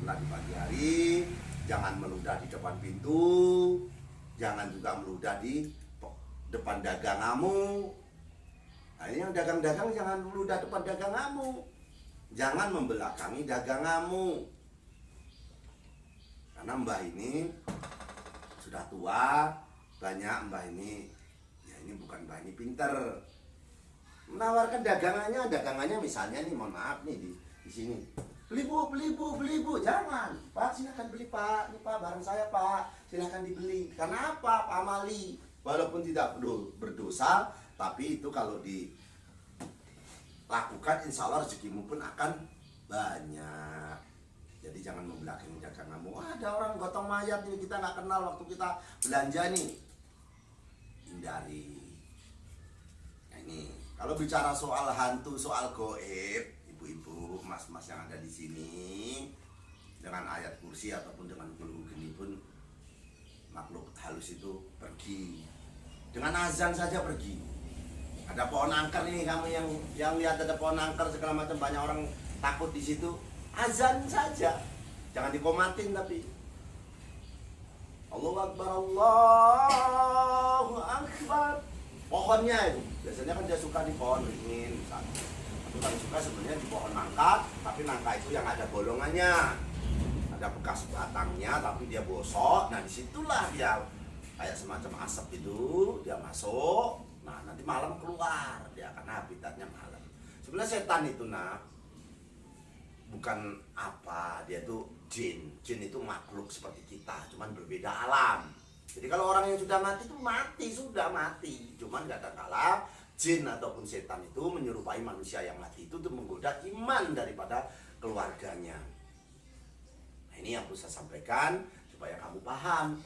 bersenang-senang di pagi hari, jangan meludah di depan pintu, jangan juga meludah di depan daganganmu. Nah, ini yang dagang-dagang jangan meludah depan daganganmu, jangan membelakangi daganganmu. Karena mbah ini sudah tua, banyak mbah ini, ya ini bukan mbah ini pinter, menawarkan dagangannya misalnya nih, mohon maaf nih di sini, beli bu, jangan pak, silakan beli pak, ini pak barang saya pak, silakan dibeli. Karena apa Pak Mali, walaupun tidak berdosa, tapi itu kalau dilakukan insya Allah rezekimu pun akan banyak. Jadi jangan membelakangi daganganmu. Ada orang gotong mayat ini, kita nggak kenal waktu kita belanja nih, hindari. Nah ini kalau bicara soal hantu, soal goib, ibu-ibu, mas-mas yang ada di sini, dengan ayat kursi ataupun dengan gulu geni pun makhluk halus itu pergi. Dengan azan saja pergi. Ada pohon angker nih, kamu yang lihat ada pohon angker segala macam, banyak orang takut di situ. Azan saja, jangan dikomatin tapi. Allahu Akbar, Allahu Akbar. Pohonnya itu, biasanya kan dia suka di pohon beringin misalnya. Tapi kalau suka sebenarnya di pohon nangka, tapi nangka itu yang ada bolongannya, ada bekas batangnya, tapi dia bosok. Nah disitulah dia kayak semacam asap itu, dia masuk. Nah nanti malam keluar, dia karena habitatnya malam. Sebenarnya setan itu bukan apa, dia tuh jin. Jin itu makhluk seperti kita, cuman berbeda alam. Jadi kalau orang yang sudah mati itu sudah mati. Cuman kadang-kala jin ataupun setan itu menyerupai manusia yang mati itu untuk menggoda iman daripada keluarganya. Nah ini yang bisa saya sampaikan supaya kamu paham.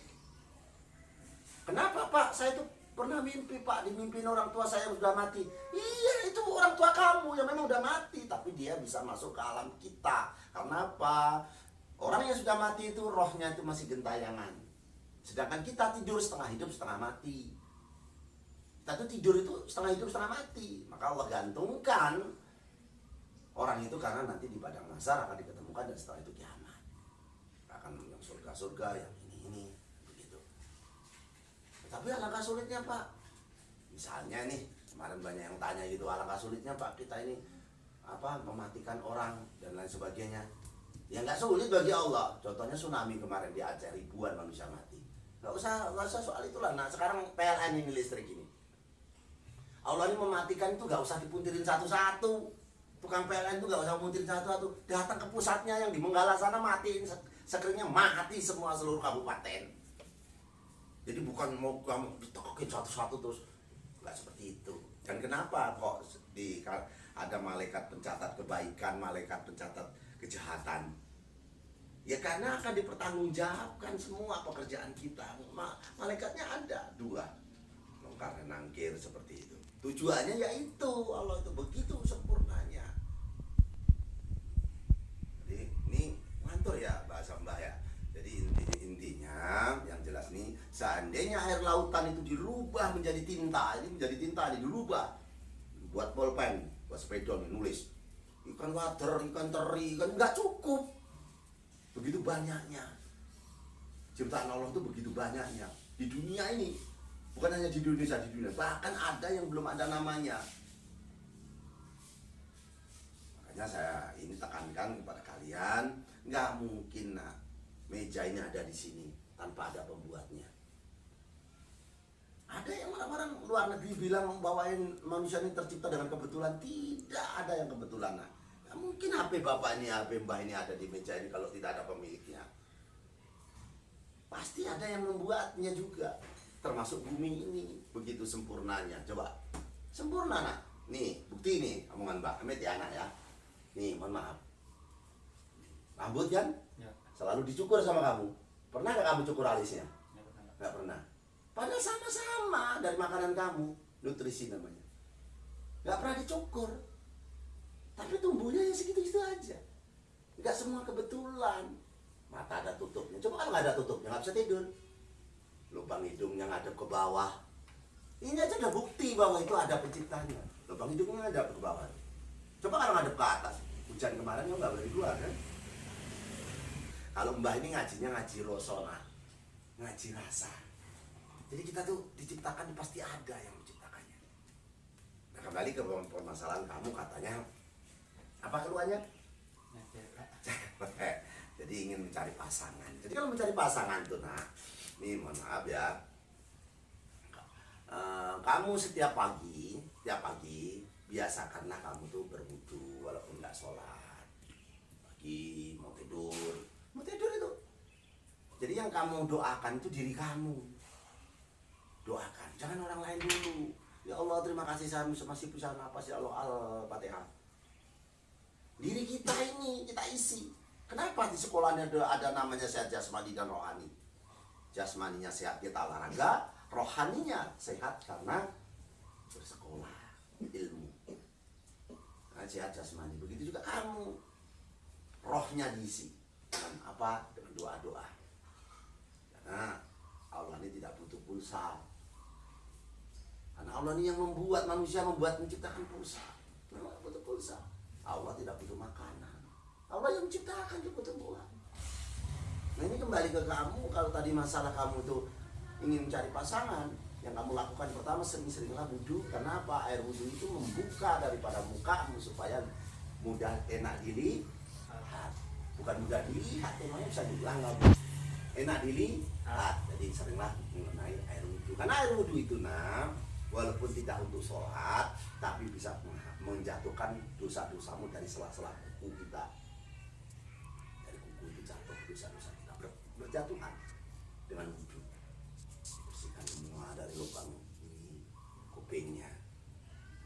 Kenapa Pak? Saya itu pernah mimpi Pak, dimimpin orang tua saya yang sudah mati. Iya, itu orang tua kamu yang memang udah mati, tapi dia bisa masuk ke alam kita. Karena apa? Orang yang sudah mati itu rohnya itu masih gentayangan. Sedangkan kita tidur setengah hidup setengah mati. Kita tuh tidur itu setengah hidup setengah mati. Maka Allah gantungkan orang itu karena nanti di padang mahsyar akan diketemukan dan setelah itu kiamat. Akan yang surga-surga, yang ini begitu. Tapi alangkah sulitnya Pak. Misalnya nih, kemarin banyak yang tanya gitu, alangkah sulitnya Pak kita ini mematikan orang dan lain sebagainya. Ya nggak sulit bagi Allah. Contohnya tsunami kemarin di Aceh, ribuan manusia mati. Nggak usah soal itulah. Nah sekarang PLN ini, listrik ini, Allah ini mematikan itu nggak usah dipuntirin satu-satu. Tukang PLN itu nggak usah muntirin satu-satu. Datang ke pusatnya yang di Menggala sana, matiin sekeringnya, mati semua seluruh kabupaten. Jadi bukan mau kamu ditokokin satu-satu terus, nggak seperti itu. Dan kenapa kok ada malaikat pencatat kebaikan, malaikat pencatat kejahatan? Ya karena akan dipertanggungjawabkan semua pekerjaan kita. Malaikatnya ada 2, longkar dan nangkir seperti itu. Tujuannya yaitu Allah itu begitu sempurnanya. Jadi ini ngantor ya bahasa Mbah ya. Jadi intinya yang jelas nih, seandainya air lautan itu dirubah menjadi tinta, ini menjadi tinta, ini dirubah buat pulpen, buat spidol nulis ikan water, ikan teri, kan nggak cukup. Begitu banyaknya ciptaan Allah itu, begitu banyaknya di dunia ini. Bukan hanya di Indonesia, di dunia bahkan ada yang belum ada namanya. Makanya saya ini tekankan kepada kalian, nggak mungkin meja ini ada di sini tanpa ada pembuatnya. Ada yang orang-orang luar negeri bilang bawain manusia ini tercipta dengan kebetulan. Tidak ada yang kebetulan. Nah, mungkin HP bapak ini, HP mbah ini ada di meja ini kalau tidak ada pemiliknya. Pasti ada yang membuatnya juga. Termasuk bumi ini begitu sempurnanya. Coba sempurna nak. Nih bukti nih omongan Mbak Amit ya anak ya. Nih mohon maaf, rambut kan ya, selalu dicukur sama kamu. Pernah gak kamu cukur alisnya? Gak pernah. Padahal sama-sama dari makanan kamu, nutrisi namanya. Gak pernah dicukur. Tapi tumbuhnya ya segitu-gitu aja. Gak semua kebetulan. Mata ada tutupnya. Coba kalau gak ada tutupnya gak bisa tidur. Lubang hidungnya ngadep ke bawah. Ini aja udah bukti bahwa itu ada penciptanya. Lubang hidungnya ngadep ke bawah. Coba kalau ngadep ke atas. Hujan kemarin ya gak boleh keluar kan. Kalau mbah ini ngajinya ngaji rosona, ngaji rasa. Jadi kita tuh diciptakan pasti ada yang menciptakannya. Nah kembali ke permasalahan kamu katanya apa keluhannya? Jadi ingin mencari pasangan. Jadi kalau mencari pasangan tuh nah, ini mohon maaf ya. Kamu setiap pagi biasakanlah kamu tuh berwudu walaupun nggak sholat. Pagi mau tidur itu. Jadi yang kamu doakan itu diri kamu. Doakan, jangan orang lain dulu. Ya Allah terima kasih saya masih bisa napas ya Allah Al-Fatihah. Diri kita ini kita isi. Kenapa di sekolahnya ada namanya sehat jasmani dan rohani? Jasmaninya sehat kita olahraga, rohaninya sehat karena bersekolah ilmu. Nah, sehat jasmani begitu juga kamu. Rohnya diisi dengan apa? Dengan doa-doa. Karena Allah ini tidak butuh pulsa. Karena Allah ini yang membuat manusia, menciptakan pulsa. Tidak butuh pulsa. Allah tidak butuh makanan. Allah yang menciptakan, dia butuh buah. Nah ini kembali ke kamu. Kalau tadi masalah kamu tuh ingin mencari pasangan, yang kamu lakukan pertama sering-seringlah wudu. Karena apa? Air wudu itu membuka daripada mukamu supaya mudah enak dilihat. Bukan mudah dilihat, emangnya bisa dibilang enak dilihat. Jadi seringlah mengenai air wudu. Karena air wudu itu walaupun tidak untuk sholat, tapi bisa menjatuhkan dosa-dosamu dari sela-sela kuku kita. Dari kuku itu jatuh dosa-dosa kita berjatuhan dengan wudu. Bersihkan semua dari lubang ini, kupingnya,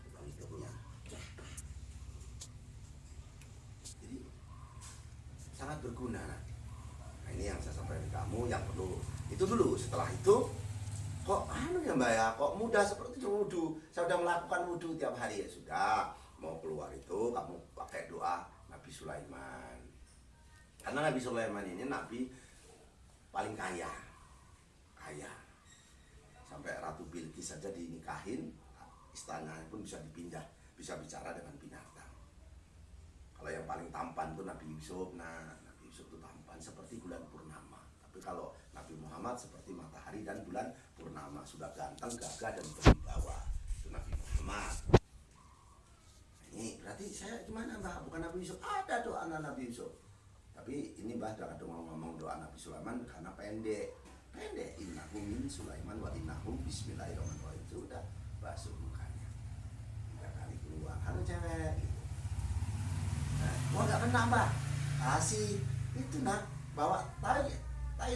lubang hidungnya. Jadi sangat berguna. Nah ini yang saya sampaikan ke kamu yang perlu. Itu dulu. Setelah itu kok ya mbak ya, kok mudah seperti itu wudu. Saya sudah melakukan wudu tiap hari ya sudah. Mau keluar itu kamu pakai doa Nabi Sulaiman. Karena Nabi Sulaiman ini nabi paling kaya. Sampai Ratu Bilqis saja dinikahin, istananya pun bisa dipindah, bisa bicara dengan binatang. Kalau yang paling tampan itu Nabi Yusuf. Nah, Nabi Yusuf itu tampan seperti bulan purnama. Tapi kalau Nabi Muhammad seperti matahari dan bulan purnama, sudah ganteng, gagah dan berwibawa. Itu Nabi Muhammad. Ini berarti saya gimana mbak? Bukan Nabi Yusuf, ada doa Nabi Yusuf. Tapi ini mbak jangan ngomong doa Nabi Sulaiman karena pendek. Innahu min Sulaiman wa innahu bismillahirrahmanirrahim. Sudah basuh mukanya 3 kali keluar. Halo cewek. Wah nggak kena mbak. Kasih itu bawa tai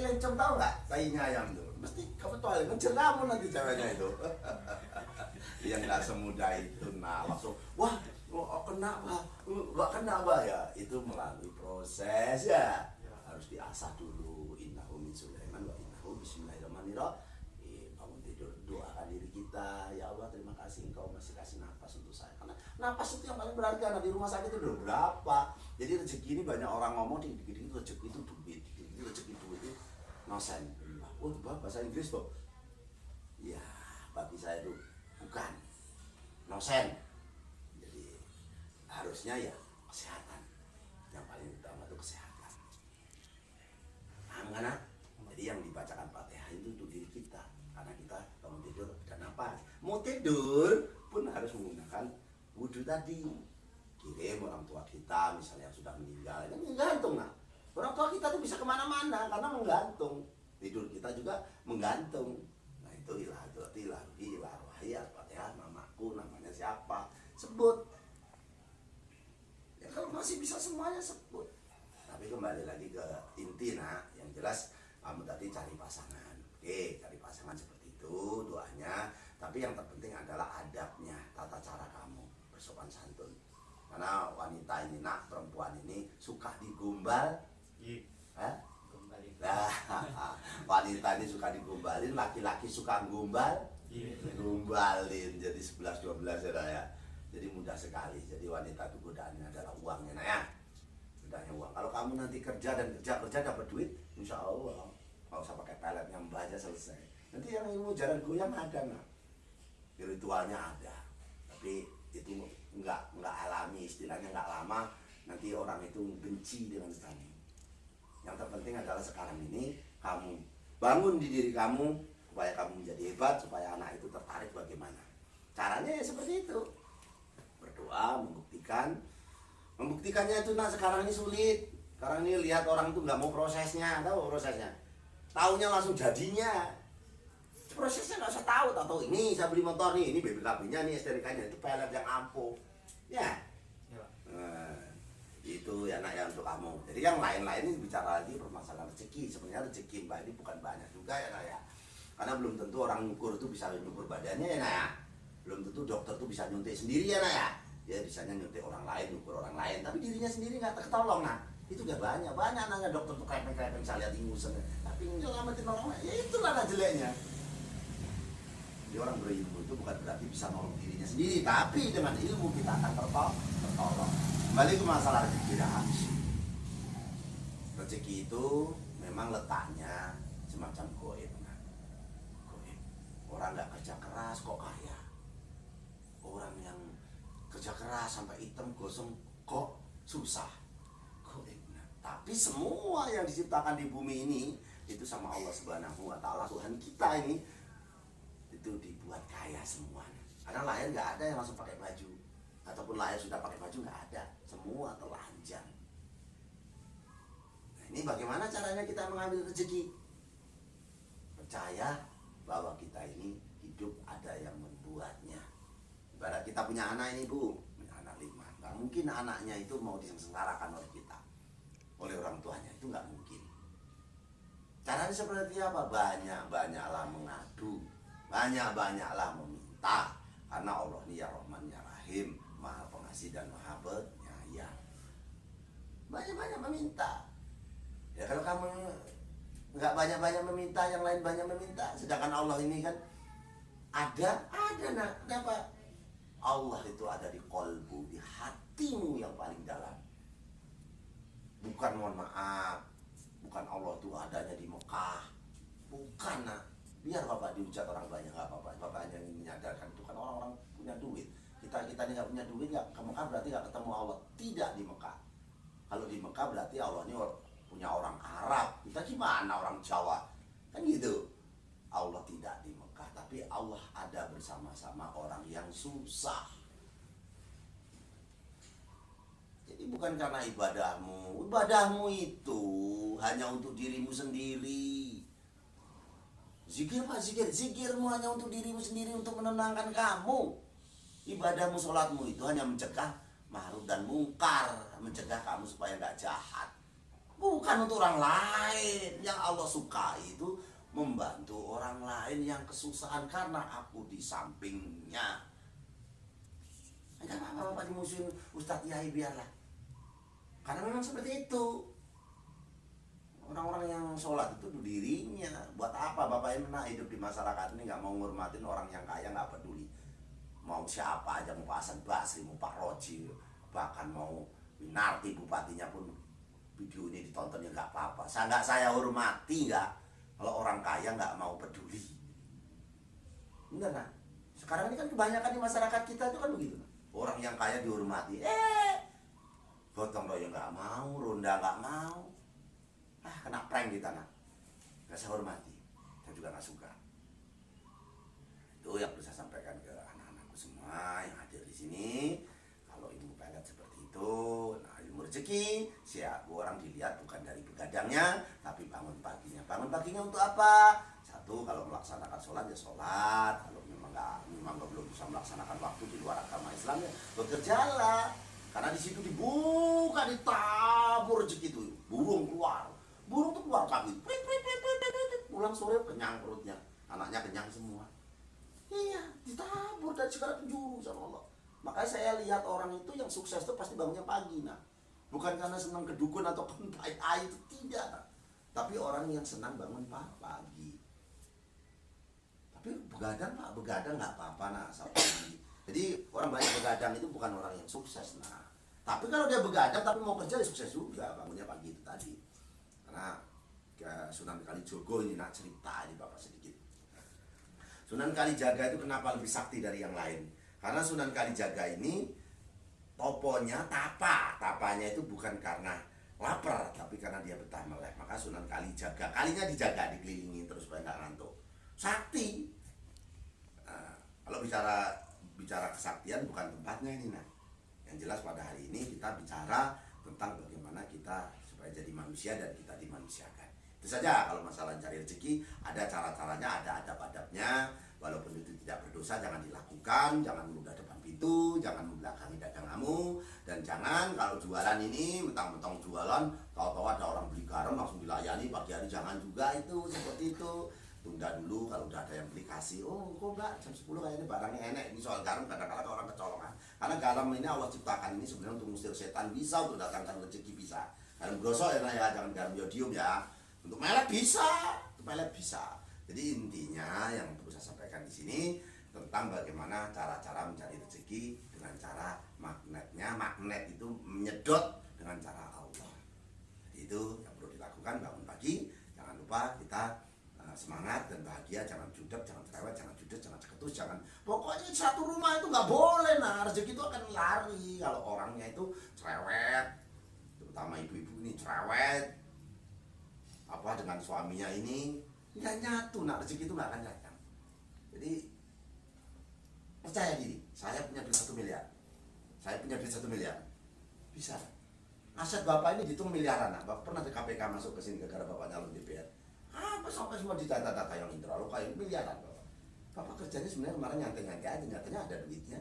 lencong, tahu nggak? Tainya ayam tuh. Mesti kamu toilet ngejar kamu nanti ceweknya itu. Yang nggak semudah itu langsung wah kena bah, nggak kena bah ya. Itu melalui proses ya. Harus diasah dulu. Innahu min Sulaiman wa innahu bismillahirrahmanirrahim. Bangun tidur doakan diri kita. Ya Allah terima kasih engkau masih kasih nafas untuk saya. Karena nafas itu yang paling berharga. Nah di rumah sakit itu udah berapa. Jadi rezeki ini banyak orang ngomong dikit-dikit rezeki itu duit. Rezeki duit itu nosen. Oh bahasa Inggris tuh. Ya bagi saya itu bukan nosen. Jadi harusnya ya kesehatan. Yang paling utama itu kesehatan. Paham kan? Jadi yang dibacakan Fatihah itu untuk diri kita. Karena kita bangun tidur dan apa? Mau tidur pun harus menggunakan wudu tadi. Kirim orang tua kita misalnya yang sudah meninggal, itu menggantung orang tua kita tuh bisa kemana-mana karena menggantung. Tidur kita juga menggantung. Nah itu ilah rohi Al-Fatihah, namaku namanya siapa, sebut. Ya kalau masih bisa semuanya sebut. Tapi kembali lagi ke inti yang jelas kamu tadi cari pasangan. Oke, cari pasangan seperti itu doanya. Tapi yang terpenting adalah adabnya, tata cara kamu bersopan santun. Karena wanita ini perempuan ini suka digombal. Nah, wanita ini suka digombalin, laki-laki suka gombal, gombalin. Jadi 11-12 ya. Jadi mudah sekali. Jadi wanita itu godaannya adalah uangnya ya. Godanya uang. Kalau kamu nanti kerja dapat duit, insya Allah nggak usah pakai peletnya mbak aja selesai. Nanti yang ilmu jalan goyang ada ritualnya ada. Tapi itu nggak alami, istilahnya nggak lama. Nanti orang itu benci dengan kamu. Yang terpenting Sementara sekarang ini kamu bangun di diri kamu supaya kamu menjadi hebat, supaya anak itu tertarik. Bagaimana caranya? Ya seperti itu, berdoa, membuktikannya itu. Nah sekarang ini sulit. Sekarang ini lihat orang itu nggak mau prosesnya. Tahu prosesnya, taunya langsung jadinya. Prosesnya nggak usah tahu ini saya beli motor nih, ini BPKB-nya, nih STNK-nya, itu pelet yang ampuh ya. Nah, itu ya nak ya untuk kamu. Jadi yang lain-lain ini bicara lagi permasalahan rezeki. Sebenarnya rezeki Mbak ini bukan banyak juga ya nak ya, karena belum tentu orang nyukur itu bisa nyukur badannya ya nak ya. Belum tentu dokter tuh bisa nyuntik sendiri ya nak ya. Dia bisanya nyuntik orang lain, nyukur orang lain, tapi dirinya sendiri nggak ketolong. Nah itu udah banyak nanya dokter tuh krepeng-krepeng saya lihat ingusan, tapi nyelamatin orang lain. Ya itulah nah jeleknya. Jadi orang berilmu itu bukan berarti bisa nolong dirinya sendiri, tapi dengan ilmu kita akan tertolong. Kembali ke masalah rezeki. Rezeki itu memang letaknya semacam goib. Orang nggak kerja keras kok kaya. Orang yang kerja keras sampai hitam gosong kok susah. Goib. Tapi semua yang diciptakan di bumi ini itu sama Allah Subhanahu wa Ta'ala, Tuhan kita ini, itu dibuat kaya semuanya. Karena lahir nggak ada yang langsung pakai baju, ataupun lahir sudah pakai baju, nggak ada. Semua telanjang. Nah, ini bagaimana caranya kita mengambil rezeki? Percaya bahwa kita ini hidup ada yang membuatnya. Ibarat kita punya anak ini Bu, punya anak 5. Nggak mungkin anaknya itu mau disengsarakan oleh kita, oleh orang tuanya, itu nggak mungkin. Caranya seperti apa? Banyak-banyaklah mengadu, banyak-banyaklah meminta, karena Allah ini ya Rahman ya Rahim, Maha Pengasih dan Maha Penyayang. Banyak-banyak meminta. Ya kalau kamu nggak banyak-banyak meminta, yang lain banyak meminta, sedangkan Allah ini kan ada nak. Kenapa? Allah itu ada di kolbu, di hatimu yang paling dalam. Bukan, mohon maaf, bukan Allah itu adanya di Mekah. Bukan nak. Biar Bapak dihujat orang banyak, nggak apa-apa. Bapak hanya ingin menyadarkan itu kan orang-orang punya duit. Kita ini nggak punya duit, nggak ke Mekah berarti nggak ketemu Allah. Tidak di Mekah. Kalau di Mekah berarti Allah ini punya orang Arab. Kita gimana orang Jawa? Kan gitu. Allah tidak di Mekah, tapi Allah ada bersama-sama orang yang susah. Jadi bukan karena ibadahmu itu hanya untuk dirimu sendiri. Zikir Pak, zikirmu hanya untuk dirimu sendiri, untuk menenangkan kamu. Ibadahmu, sholatmu itu hanya mencegah ma'ruf dan mungkar, mencegah kamu supaya nggak jahat. Bukan untuk orang lain. Yang Allah suka itu membantu orang lain yang kesusahan, karena aku di sampingnya. Enggak apa-apa dimusuhin Ustadz Yai, biarlah. Karena memang seperti itu. Orang-orang yang sholat itu dirinya. Buat apa Bapak Emna hidup di masyarakat ini nggak mau ngurmatin orang yang kaya, nggak peduli. Mau siapa aja, mau Pak Hasan Basri, mau Pak Roji, bahkan mau Winarti bupatinya pun video ini ditonton ya nggak apa-apa. Saya hormati nggak kalau orang kaya nggak mau peduli. Bener nah. Sekarang ini kan kebanyakan di masyarakat kita itu kan begitu. Orang yang kaya dihormati, gotong royong nggak mau, ronda nggak mau. Kena prank kita nak, nggak saya hormati, saya juga nggak suka. Itu yang perlu saya sampaikan ke anak-anakku semua yang hadir di sini. Kalau ilmu pelet seperti itu, nah ilmu rezeki, siap orang dilihat bukan dari begadangnya, tapi bangun paginya. Bangun paginya untuk apa? Satu, kalau melaksanakan sholat ya sholat. Kalau memang belum bisa melaksanakan waktu di luar agama Islam ya bekerjalah. Karena di situ dibuka, ditabur rezeki itu, burung tuh keluar kaki, pulang sore kenyang perutnya, anaknya kenyang semua. Iya, ditabur dari segala penjuru sama Allah. Makanya saya lihat orang itu yang sukses itu pasti bangunnya pagi, nah. Bukan karena senang kedukun atau pahit air, itu tidak, nah. Tapi orang yang senang bangun pagi. Tapi begadang nggak apa-apa, nah, pagi. Jadi orang banyak begadang itu bukan orang yang sukses, nah. Tapi kalau dia begadang tapi mau kerja, ya sukses juga, bangunnya pagi itu tadi. Karena Sunan Kalijogo ini nak cerita ini Bapak sedikit. Sunan Kalijaga itu kenapa lebih sakti dari yang lain? Karena Sunan Kalijaga ini toponya tapanya itu bukan karena lapar, tapi karena dia betah melek, maka Sunan Kali jaga, kalinya dijaga, dikelilingi terus supaya nggak ngantuk. Sakti. Nah, kalau bicara kesaktian bukan tempatnya ini, nah. Yang jelas pada hari ini kita bicara tentang bagaimana kita supaya jadi manusia dan kita dimanusiakan. Itu saja. Kalau masalah cari rezeki, ada cara-caranya, ada adab-adabnya. Walaupun itu tidak berdosa, jangan dilakukan, jangan meludah depan pintu, jangan membelakangi daganganmu, dan jangan kalau jualan ini mentang-mentang jualan, tahu-tahu ada orang beli garam langsung dilayani pagi hari, jangan juga itu seperti itu. Tunda dulu, kalau udah ada yang beli kasih, oh kok mbak jam 10 kayaknya barangnya enak. Ini soal garam kadang-kadang orang kecolongan, karena garam ini Allah ciptakan ini sebenarnya untuk mengusir setan, bisa untuk datangkan rezeki, bisa. Garam grosok ya, jangan garam yodium ya. Untuk melet bisa, untuk melet bisa. Jadi intinya yang perlu saya sampaikan di sini tentang bagaimana cara-cara mencari rezeki dengan cara magnetnya. Magnet itu menyedot dengan cara Allah. Jadi itu yang perlu dilakukan, bangun pagi, jangan lupa kita semangat dan bahagia, jangan judet, jangan cerewet, jangan judes, jangan ceketus, jangan, pokoknya satu rumah itu nggak boleh. Nah rezeki itu akan lari kalau orangnya itu cerewet, terutama ibu-ibu ini cerewet apa dengan suaminya ini nggak nyatu, nah rezeki itu nggak akan datang. Jadi percaya diri, saya punya duit 1 miliar, saya punya duit 1 miliar, bisa. Aset bapak ini dihitung miliaran, nah bapak pernah di KPK masuk ke sini gara-gara bapak nyalon DPR. Apa sampai semua data-data yang terlalu kayak miliaran bapak. Bapak kerjanya sebenarnya kemarin nyantai-nyantai aja, nyatanya ada duitnya.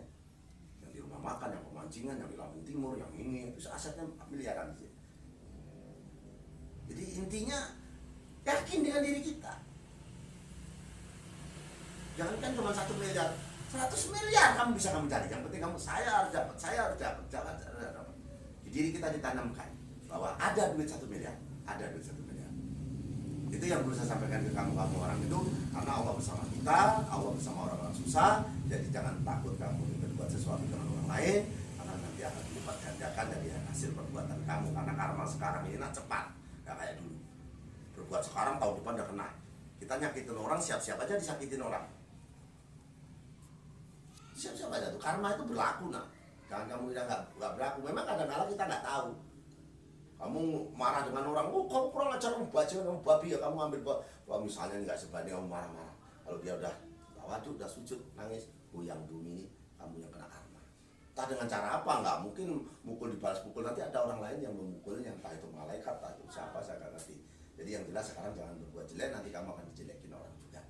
Yang di rumah makan, yang pemancingan, yang di Lampung Timur, yang ini, itu asetnya miliaran sih. Jadi intinya yakin dengan diri kita. Jangan kan cuma 1 miliar, 100 miliar kamu bisa kamu cari. Yang penting kamu saya harus dapat, jangan dapat. Di diri kita ditanamkan bahwa ada duit 1 miliar, ada duit 1 miliar. Itu yang perlu saya sampaikan ke kamu orang itu, karena Allah bersama kita, Allah bersama orang-orang susah. Jadi jangan takut kamu berbuat sesuatu dengan orang lain, karena nanti akan dilipat gandakan dari hasil perbuatan kamu. Karena karma sekarang ini cepat, gak kayak dulu. Berbuat sekarang tahun depan udah kena. Kita nyakitin orang, siap-siap aja disakitin orang. Siap-siap aja tuh, karma itu berlaku nah. Jangan kamu bilang nggak berlaku. Memang kadang-kadang kita nggak tahu. Kamu marah dengan orang, oh kamu kurang ajar, kamu bajingan, kamu babi ya, kamu ambil wah misalnya nggak sebanding kamu marah-marah. Kalau dia udah waduh, udah sujud, nangis, yang bumi ini kamu yang kena karma. Entah dengan cara apa, nggak mungkin mukul dibalas pukul, nanti ada orang lain yang memukulnya, entah itu malaikat, entah itu siapa, saya nggak ngerti. Jadi yang jelas sekarang jangan berbuat jelek, nanti kamu akan dijelekin orang juga.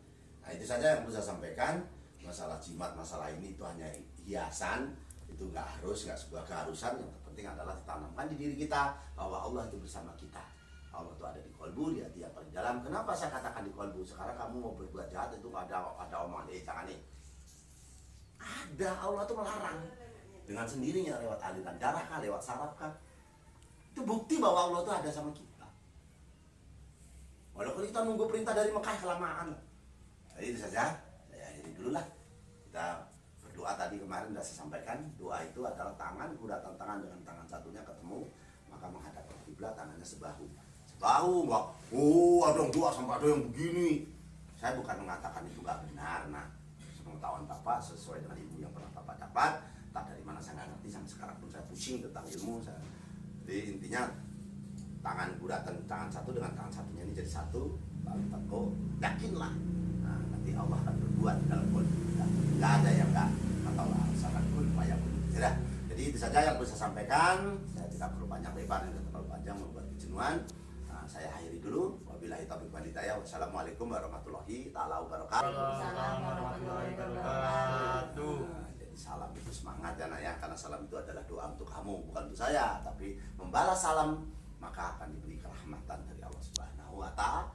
Nah itu saja yang perlu saya sampaikan. Masalah jimat, masalah ini itu hanya hiasan, itu nggak harus, nggak sebuah keharusan. Yang terpenting adalah ditanamkan di diri kita bahwa Allah itu bersama kita. Allah itu ada di kolbu, di hati yang paling dalam. Kenapa saya katakan di kolbu? Sekarang kamu mau berbuat jahat itu ada omongan, jangan nih. Ada, Allah itu melarang dengan sendirinya lewat aliran darah kah, lewat saraf kah. Itu bukti bahwa Allah itu ada sama kita. Walaupun kita nunggu perintah dari Mekah kelamaan. Jadi itu saja. Saya akhiri dulu lah. Kita berdoa tadi kemarin sudah saya sampaikan. Doa itu adalah tangan, guratan tangan dengan tangan satunya ketemu, maka menghadap ke kiblat, tangannya sebahu. Sebahu, enggak. Oh, ada yang doa sampai ada yang begini. Saya bukan mengatakan itu enggak benar. Nah, pengetahuan Bapak sesuai dengan ilmu yang pernah Bapak dapat. Tak dari mana saya nggak ngerti, sampai sekarang pun saya pusing tentang ilmu. Jadi intinya tangan guratan tangan satu dengan tangan satunya ini jadi satu, lalu tekuk, yakinlah. Nah, nanti Allah akan berbuat dalam kolbu kita. Nggak ada yang nggak, kata Allah, sangat berupaya pun. Jadi itu saja yang bisa saya sampaikan. Saya tidak perlu panjang lebar, yang terlalu panjang membuat kejenuhan. Nah, saya akhiri dulu. Wabillahi taufiq wal hidayah. Wassalamualaikum warahmatullahi taala wabarakatuh. Waalaikumsalam warahmatullahi wabarakatuh. Jadi salam itu semangat ya nak ya, karena salam itu adalah doa untuk kamu, bukan untuk saya. Tapi membalas salam maka akan diberi kerahmatan dari Allah Subhanahu wa Ta'ala.